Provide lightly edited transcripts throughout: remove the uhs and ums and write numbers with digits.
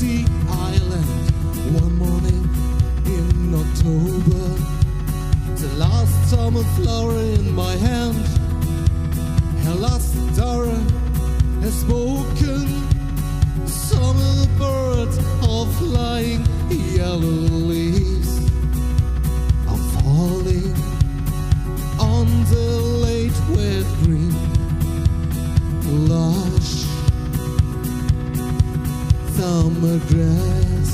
empty island. One morning in October, the last summer flower in my hand. Her last daughter has spoken. Summer birds are flying, yellow leaves are falling on the late wet green, lush summer grass.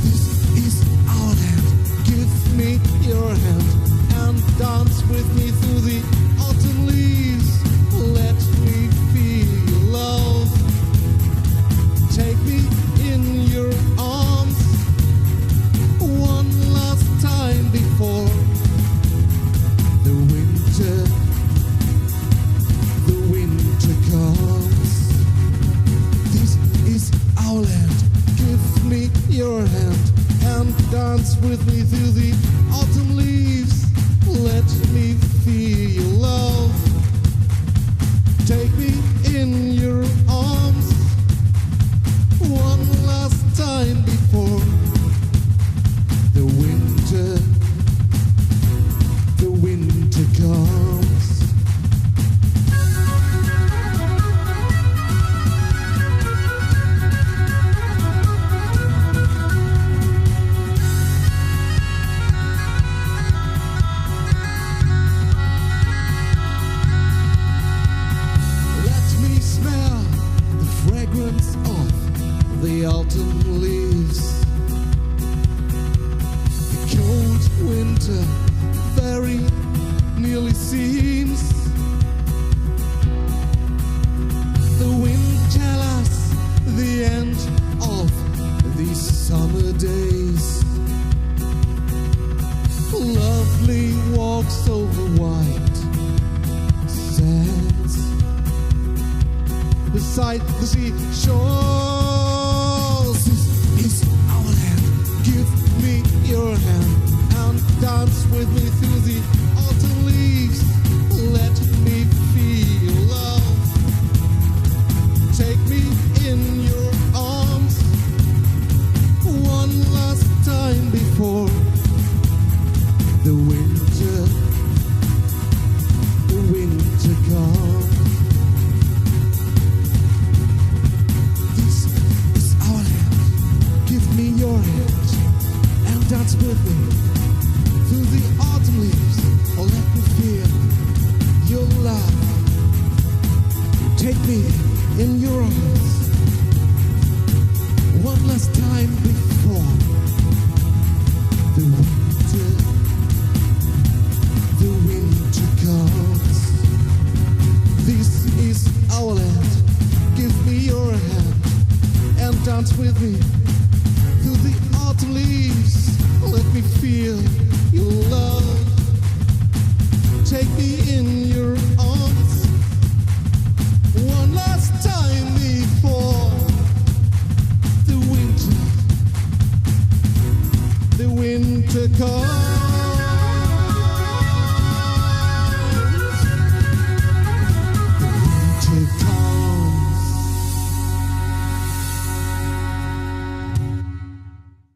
This is our land. Give me your hand and dance with me through the autumn leaves. Let me feel love. Take me in your arms one last time before the winter comes. This is our land. Give me your hand and dance with me through the autumn leaves. Let me feel love. Take me in your arms one last time before the winter comes. Let me smell the fragrance of the autumn leaves. The cold winter very nearly seems. The wind tells us the end of these summer days. Lovely walks over white sands beside the seashore. This is our land. Give me your hand and dance with me through the autumn leaves. Let me feel love. Take me in your arms one last time before the winter comes. This is our land. Give me your hand and dance with me through the autumn leaves. Oh, let me feel your love. Take me in your arms one last time before the winter comes. This is our land. Give me your hand and dance with me through the autumn leaves. Let me feel your love. Take me in your arms one last time before the winter comes.